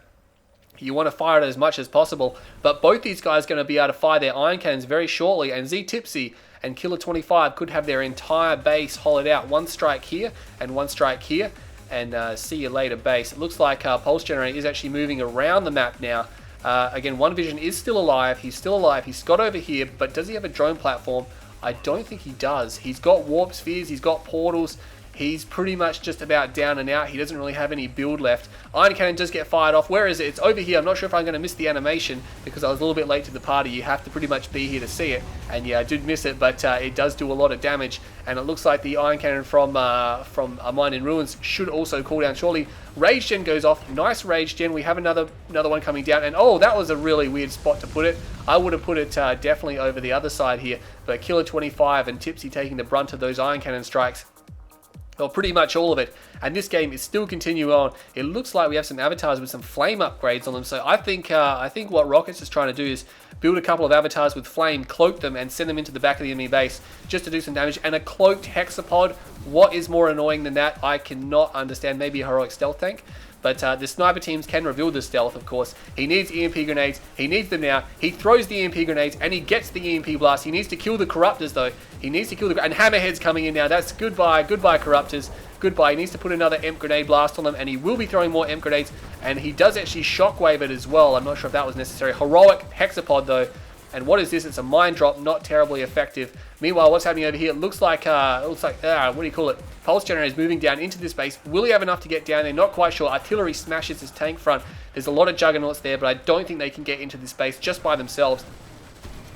You want to fire it as much as possible, but both these guys are going to be able to fire their Iron Cannons very shortly, and z+Tipzee and Killer 25 could have their entire base hollowed out. One strike here and one strike here. And see you later base. It looks like Pulse Generator is actually moving around the map now. Again, OneVISION is still alive. He's still alive. He's got over here, but does he have a drone platform? I don't think he does. He's got warp spheres. He's got portals. He's pretty much just about down and out. He doesn't really have any build left. Iron Cannon does get fired off. Where is it? It's over here. I'm not sure if I'm going to miss the animation because I was a little bit late to the party. You have to pretty much be here to see it. And yeah, I did miss it, but it does do a lot of damage. And it looks like the Iron Cannon from aMindInRuins should also cool down shortly. Rage Gen goes off. Nice Rage Gen. We have another one coming down. And oh, that was a really weird spot to put it. I would have put it definitely over the other side here. But Killer25 and Tipzee taking the brunt of those Iron Cannon strikes. Well, pretty much all of it. And this game is still continuing on. It looks like we have some avatars with some flame upgrades on them. So I think what Rockets is trying to do is build a couple of avatars with flame, cloak them, and send them into the back of the enemy base just to do some damage. And a cloaked hexapod, what is more annoying than that? I cannot understand. Maybe a heroic stealth tank. But the sniper teams can reveal the stealth, of course. He needs EMP grenades. He needs them now. He throws the EMP grenades, and he gets the EMP blast. He needs to kill the Corruptors, though. He needs to kill the... And Hammerhead's coming in now. That's goodbye. Goodbye, Corruptors. Goodbye. He needs to put another EMP grenade blast on them, and he will be throwing more EMP grenades. And he does actually shockwave it as well. I'm not sure if that was necessary. Heroic hexapod, though. And what is this? It's a mine drop, not terribly effective. Meanwhile, what's happening over here? It looks like what do you call it? Pulse generator is moving down into this base. Will he have enough to get down there? Not quite sure. Artillery smashes his tank front. There's a lot of juggernauts there, but I don't think they can get into this base just by themselves.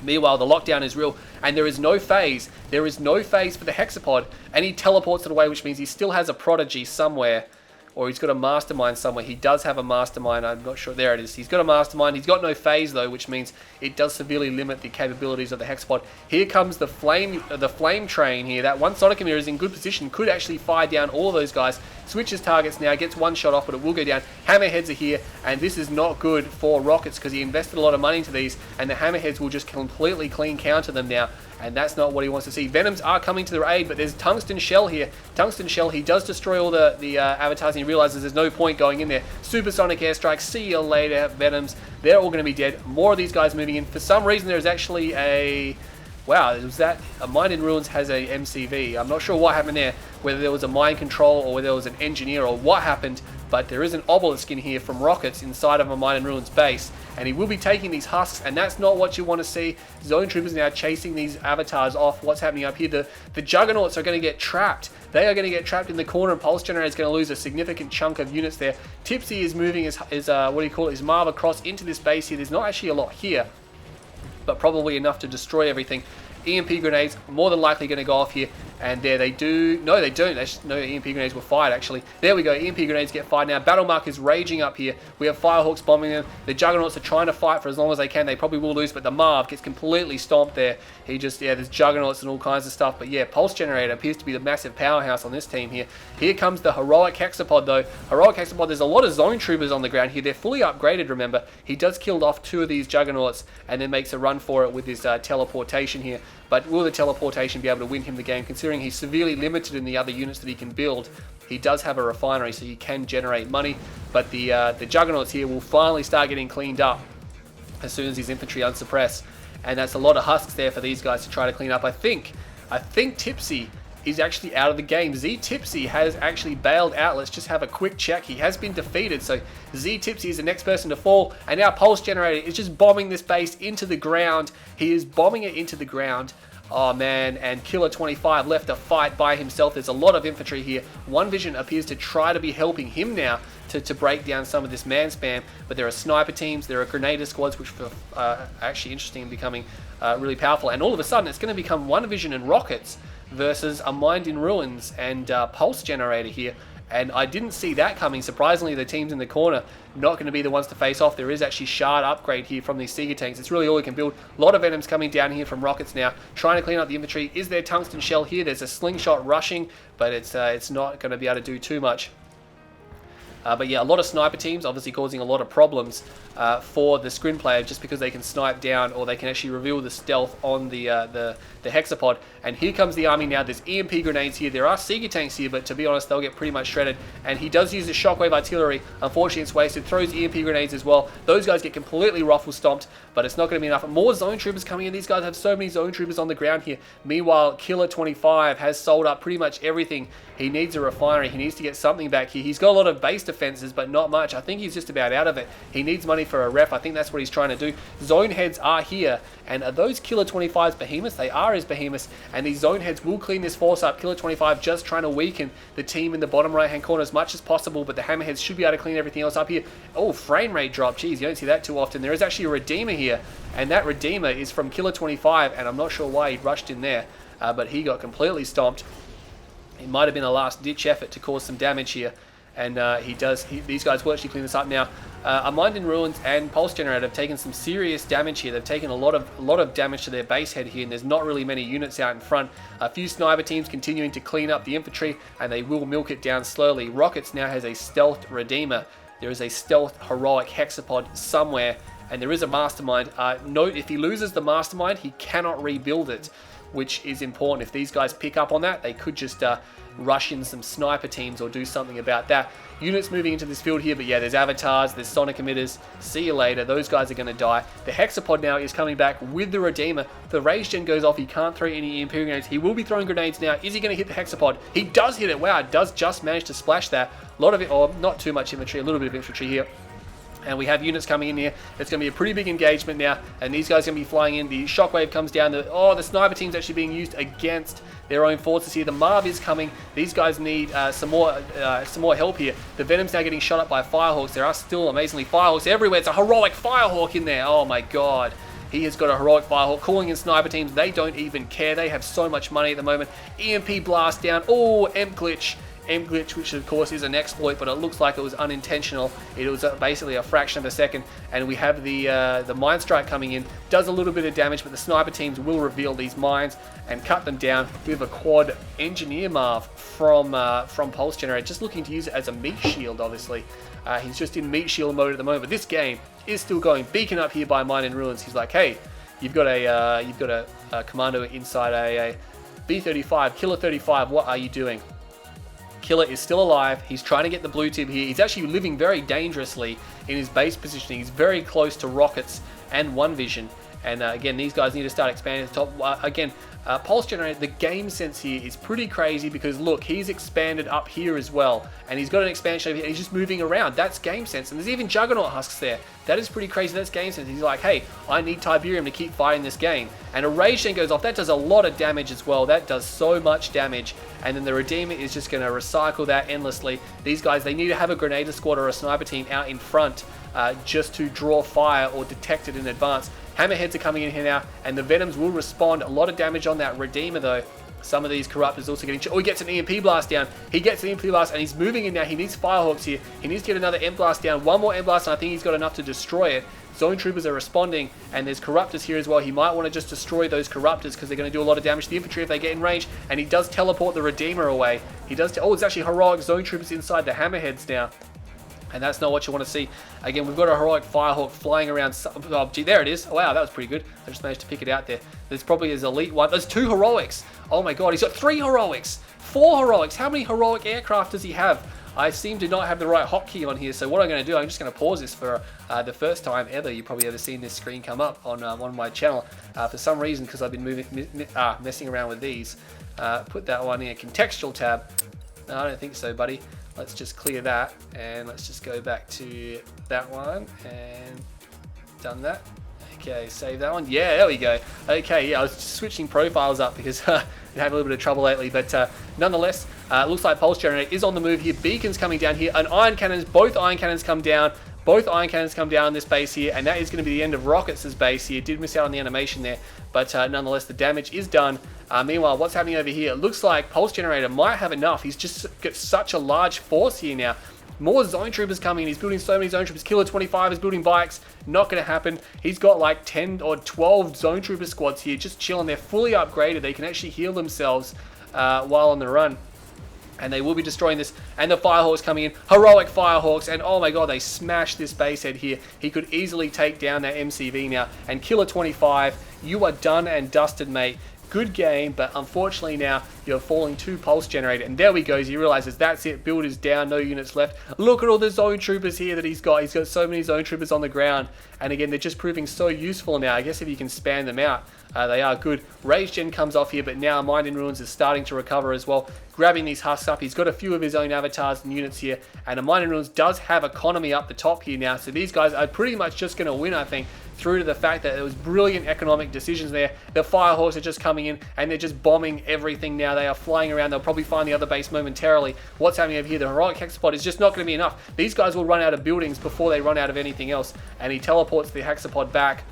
Meanwhile, the lockdown is real, and there is no phase. There is no phase for the hexapod, and he teleports it away, which means he still has a prodigy somewhere. Or he's got a mastermind somewhere. He does have a mastermind. I'm not sure. There it is. He's got a mastermind. He's got no phase, though, which means it does severely limit the capabilities of the hexapod. Here comes the flame train here. That one Sonic Mirror is in good position. Could actually fire down all of those guys. Switches targets now. Gets one shot off, but it will go down. Hammerheads are here, and this is not good for Rockets because he invested a lot of money into these, and the Hammerheads will just completely clean counter them now. And that's not what he wants to see. Venoms are coming to their aid, but there's Tungsten Shell here. Tungsten Shell, he does destroy all the avatars, and he realizes there's no point going in there. Supersonic Airstrike, see you later, Venoms. They're all going to be dead. More of these guys moving in. For some reason, there's actually a... Wow, was that... aMindInRuins has a MCV. I'm not sure what happened there, whether there was a mind control or whether there was an engineer or what happened, but there is an obelisk in here from Rockets inside of aMindInRuins base, and he will be taking these husks, and that's not what you want to see. Zone Troopers now chasing these avatars off. What's happening up here? The Juggernauts are going to get trapped. They are going to get trapped in the corner, and Pulse Generator is going to lose a significant chunk of units there. Tipzee is moving his Marv across into this base here. There's not actually a lot here, but probably enough to destroy everything. EMP grenades more than likely going to go off here, and there they do. No, they don't. No EMP grenades were fired, actually. There we go. EMP grenades get fired now. Battlemark is raging up here. We have Firehawks bombing them. The Juggernauts are trying to fight for as long as they can. They probably will lose, but the Marv gets completely stomped there. He just, yeah, there's Juggernauts and all kinds of stuff, but yeah, Pulse Generator appears to be the massive powerhouse on this team here. Here comes the Heroic Hexapod, though. Heroic Hexapod, there's a lot of Zone Troopers on the ground here. They're fully upgraded, remember. He does kill off 2 of these Juggernauts and then makes a run for it with his teleportation here. But will the teleportation be able to win him the game, considering he's severely limited in the other units that he can build? He does have a refinery, so he can generate money, but the Juggernauts here will finally start getting cleaned up as soon as his infantry unsuppress, and that's a lot of husks there for these guys to try to clean up. I think Tipzee is actually out of the game. z+Tipzee has actually bailed out. Let's just have a quick check. He has been defeated, so z+Tipzee is the next person to fall, and now Pulse Generator is just bombing this base into the ground. He is bombing it into the ground. Oh man, and Killer25 left to fight by himself. There's a lot of infantry here. OneVISION appears to try to be helping him now to break down some of this man spam, but there are sniper teams, there are grenadier squads, which are actually interesting and becoming really powerful, and all of a sudden it's going to become OneVISION and Rockets versus aMindInRuins and Pulse Generator here. And I didn't see that coming. Surprisingly, the teams in the corner not going to be the ones to face off. There is actually shard upgrade here from these Seeker tanks. It's really all we can build. A lot of Venoms coming down here from Rockets now, trying to clean up the infantry. Is there Tungsten Shell here? There's a Slingshot rushing, but it's not going to be able to do too much. But yeah, a lot of sniper teams obviously causing a lot of problems for the screen player, just because they can snipe down or they can actually reveal the stealth on the hexapod. And here comes the army now. There's EMP grenades here. There are Seeker tanks here, but to be honest, they'll get pretty much shredded. And he does use the shockwave artillery. Unfortunately, it's wasted. Throws EMP grenades as well. Those guys get completely ruffle stomped, but it's not going to be enough. More Zone Troopers coming in. These guys have so many Zone Troopers on the ground here. Meanwhile, Killer25 has sold up pretty much everything. He needs a refinery. He needs to get something back here. He's got a lot of base defenses, but not much. I think he's just about out of it. He needs money for a ref. I think that's what he's trying to do. Zone heads are here, and are those Killer 25's behemoths? They are his behemoths, and these zone heads will clean this force up. Killer 25 just trying to weaken the team in the bottom right-hand corner as much as possible, but the hammerheads should be able to clean everything else up here. Oh, frame rate drop. Jeez, you don't see that too often. There is actually a Redeemer here, and that Redeemer is from Killer 25, and I'm not sure why he rushed in there, but he got completely stomped. It might have been a last-ditch effort to cause some damage here, and these guys will actually clean this up now. aMindInRuins and Pulse Generator have taken some serious damage here. They've taken a lot of damage to their base head here, and there's not really many units out in front. A few sniper teams continuing to clean up the infantry, and they will milk it down slowly. Rockets now has a stealth Redeemer. There is a stealth heroic hexapod somewhere, and there is a mastermind. Note, if he loses the mastermind, he cannot rebuild it, which is important. If these guys pick up on that, they could just rush in some sniper teams or do something about that. Units moving into this field here, but yeah, there's avatars, there's sonic emitters. See you later. Those guys are going to die. The hexapod now is coming back with the Redeemer. The rage gen goes off. He can't throw any EMP grenades. He will be throwing grenades now. Is he going to hit the hexapod? He does hit it. Wow, it does just manage to splash that. A lot of it, or not too much infantry, a little bit of infantry here. And we have units coming in here. It's going to be a pretty big engagement now, and these guys are going to be flying in. The shockwave comes down. The sniper team's actually being used against their own forces here. The Marv is coming. These guys need some more help here. The Venom's now getting shot up by Firehawks. There are still amazingly Firehawks everywhere. It's a heroic Firehawk in there. Oh my god. He has got a heroic Firehawk calling in sniper teams. They don't even care. They have so much money at the moment. EMP blast down. Oh, Emp glitch. M-glitch, which of course is an exploit, but it looks like it was unintentional. It was basically a fraction of a second, and we have the mine strike coming in. Does a little bit of damage, but the sniper teams will reveal these mines and cut them down. We have a quad engineer Marv from Pulse Generator, just looking to use it as a meat shield. Obviously, he's just in meat shield mode at the moment, but this game is still going. Beacon up here by aMindInRuins. He's like, hey, you've got a commando inside a B-35, Killer 35. What are you doing? Killer is still alive. He's trying to get the blue tip here. He's actually living very dangerously in his base positioning. He's very close to rockets and OneVISION. And again, these guys need to start expanding the top. Again, Pulse Generator, the game sense here is pretty crazy because look, he's expanded up here as well. And he's got an expansion over here. And he's just moving around. That's game sense. And there's even Juggernaut husks there. That is pretty crazy. That's game sense. He's like, hey, I need Tiberium to keep fighting this game. And a Rage Gen goes off. That does a lot of damage as well. That does so much damage. And then the Redeemer is just going to recycle that endlessly. These guys, they need to have a Grenadier squad or a sniper team out in front just to draw fire or detect it in advance. Hammerheads are coming in here now, and the Venoms will respond. A lot of damage on that Redeemer though. Some of these Corruptors also getting... Oh, he gets an EMP blast down. He gets an EMP blast, and he's moving in now. He needs Firehawks here. He needs to get another EMP blast down. One more EMP blast, and I think he's got enough to destroy it. Zone Troopers are responding, and there's Corruptors here as well. He might want to just destroy those Corruptors because they're going to do a lot of damage to the infantry if they get in range, and he does teleport the Redeemer away. He does... Oh, it's actually heroic Zone Troopers inside the Hammerheads now. And that's not what you want to see. Again, we've got a heroic Firehawk flying around. Oh, gee, there it is. Oh, wow, that was pretty good. I just managed to pick it out there. There's probably his elite one. There's 2 heroics. Oh my god, he's got 3 heroics. 4 heroics. How many heroic aircraft does he have? I seem to not have the right hotkey on here. So what I'm going to do, I'm just going to pause this for the first time ever. You've probably ever seen this screen come up on one of my channel. For some reason, because I've been messing around with these. Put that one in a contextual tab. No, I don't think so, buddy. Let's just clear that, and let's just go back to that one, and done that. Okay, save that one. Yeah, there we go. Okay, yeah, I was switching profiles up because I've had a little bit of trouble lately, but nonetheless, looks like Pulse Generator is on the move here. Beacons coming down here, and Iron Cannons, both Iron Cannons come down. Both Iron Cannons come down on this base here, and that is going to be the end of Rockets' base here. Did miss out on the animation there, but nonetheless, the damage is done. Meanwhile, what's happening over here? It looks like Pulse Generator might have enough. He's just got such a large force here now. More Zone Troopers coming in. He's building so many Zone Troopers. Killer 25 is building bikes. Not going to happen. He's got like 10 or 12 Zone Trooper squads here just chilling. They're fully upgraded. They can actually heal themselves while on the run. And they will be destroying this. And the Firehawks coming in. Heroic Firehawks. And oh my god, they smashed this base head here. He could easily take down that MCV now. And Killer 25, you are done and dusted, mate. Good game, but unfortunately now you're falling to Pulse Generator. And there we go. He realizes that's it. Build is down. No units left. Look at all the Zone Troopers here that he's got. He's got so many Zone Troopers on the ground. And again, they're just proving so useful now. I guess if you can span them out, they are good. Rage Gen comes off here, but now aMindInRuins is starting to recover as well. grabbing these husks up. He's got a few of his own avatars and units here, and aMindInRuins does have economy up the top here now, so these guys are pretty much just going to win, I think, through to the fact that there was brilliant economic decisions there. The Firehawks are just coming in and they're just bombing everything now. They are flying around. They'll probably find the other base momentarily. What's happening over here? The heroic hexapod is just not going to be enough. These guys will run out of buildings before they run out of anything else, and he teleports the hexapod back.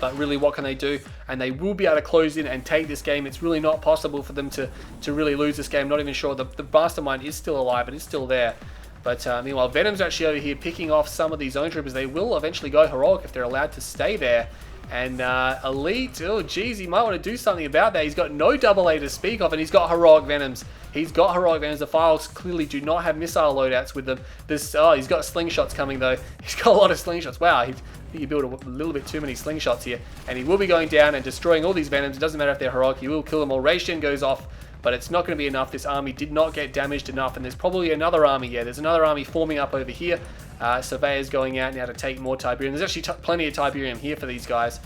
But really, what can they do? And they will be able to close in and take this game. It's really not possible for them to really lose this game. Not even sure. The mastermind is still alive, but it's still there. But meanwhile, Venom's actually over here picking off some of these zone troopers. They will eventually go heroic if they're allowed to stay there. And Elite, oh geez, he might want to do something about that. He's got no AA to speak of, and he's got heroic Venoms. He's got heroic Venoms. The Files clearly do not have missile loadouts with them. He's got slingshots coming though. He's got a lot of slingshots. Wow, I think he built a little bit too many slingshots here. And he will be going down and destroying all these Venoms. It doesn't matter if they're heroic, he will kill them all. Ration goes off, but it's not going to be enough. This army did not get damaged enough, and there's probably another army here. There's another army forming up over here. Surveyors going out now to take more Tiberium. There's actually plenty of Tiberium here for these guys.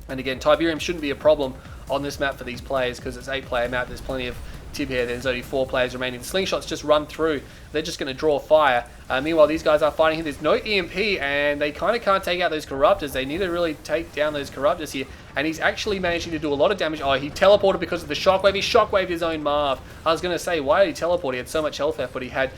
And again, Tiberium shouldn't be a problem on this map for these players because it's an 8-player map. There's plenty of Tib here. There's only 4 players remaining. The slingshots just run through. They're just going to draw fire. Meanwhile, these guys are fighting here. There's no EMP, and they kind of can't take out those Corruptors. They need to really take down those Corruptors here. And he's actually managing to do a lot of damage. Oh, he teleported because of the shockwave. He shockwaved his own Marv. I was going to say, why did he teleport? He had so much health left, but he had...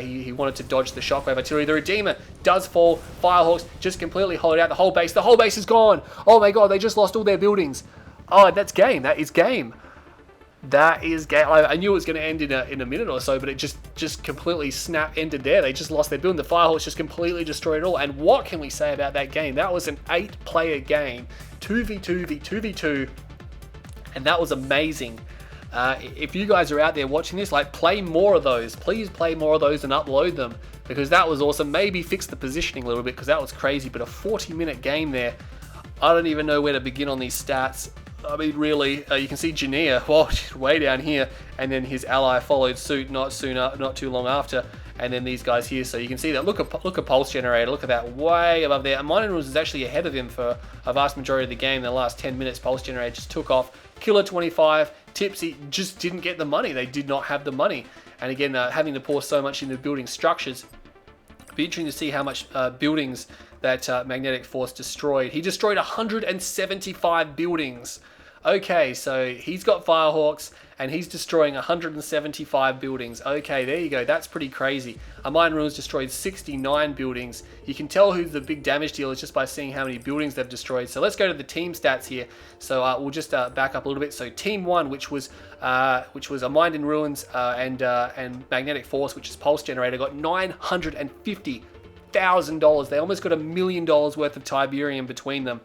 he wanted to dodge the shockwave artillery. The Redeemer does fall. Firehawks just completely hollowed out the whole base. The whole base is gone. Oh my god, they just lost all their buildings. Oh, that's game. That is game. That is game. I knew it was going to end in a minute or so, but it just completely ended there. They just lost their building. The Firehawks just completely destroyed it all. And what can we say about that game? That was an 8-player game, 2v2v2v2, and that was amazing. If you guys are out there watching this, like, play more of those. Please play more of those and upload them, because that was awesome. Maybe fix the positioning a little bit, because that was crazy. But a 40-minute game there, I don't even know where to begin on these stats. I mean, really, you can see Janea, well, way down here, and then his ally followed suit not too long after, and then these guys here. So you can see that. Look at Pulse Generator. Look at that, way above there. And aMindInRuins is actually ahead of him for a vast majority of the game. In the last 10 minutes, Pulse Generator just took off. Killer 25. Tipsy just didn't get the money. They did not have the money. And again, having to pour so much into building structures. It'll be interesting to see how much buildings that Magnetic Force destroyed. He destroyed 175 buildings. Okay, so he's got Firehawks and he's destroying 175 buildings. Okay, there you go. That's pretty crazy. aMindInRuins destroyed 69 buildings. You can tell who the big damage dealer is just by seeing how many buildings they've destroyed. So let's go to the team stats here. So we'll just back up a little bit. So Team 1, which was aMindInRuins and Magnetic Force, which is Pulse Generator, got $950,000. They almost got $1 million worth of Tiberium between them.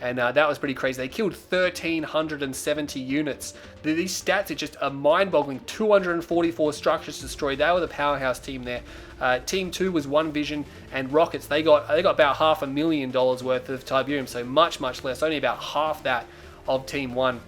And that was pretty crazy. They killed 1,370 units. These stats are just mind-boggling. 244 structures destroyed. They were the powerhouse team there. Team 2 was OneVISION and Rockets. They got about $500,000 worth of Tiberium, so much less. Only about half that of Team 1.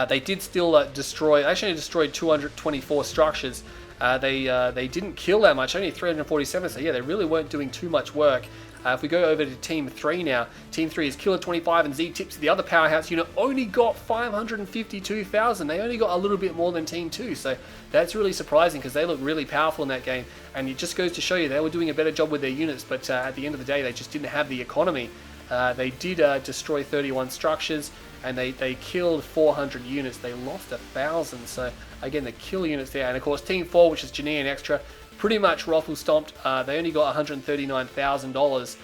They did still destroy. Actually, destroyed 224 structures. They didn't kill that much. Only 347. So yeah, they really weren't doing too much work. If we go over to Team 3 now, Team 3 is Killer 25 and z+Tipzee, the other powerhouse unit, only got 552,000. They only got a little bit more than Team 2, so that's really surprising because they look really powerful in that game. And it just goes to show you they were doing a better job with their units, but at the end of the day, they just didn't have the economy. They did destroy 31 structures, and they killed 400 units. They lost 1,000, so again, the kill units there. And of course, Team 4, which is janea and Extra, pretty much Rothel stomped. They only got $139,000,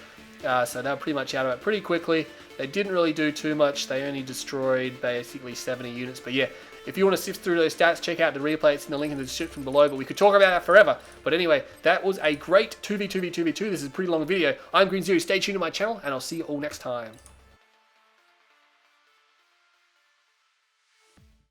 so they were pretty much out of it pretty quickly. They didn't really do too much. They only destroyed basically 70 units. But yeah, if you want to sift through those stats, check out the replay. It's in the link in the description below, but we could talk about that forever. But anyway, that was a great 2v2v2v2. This is a pretty long video. I'm Green Zero. Stay tuned to my channel, and I'll see you all next time.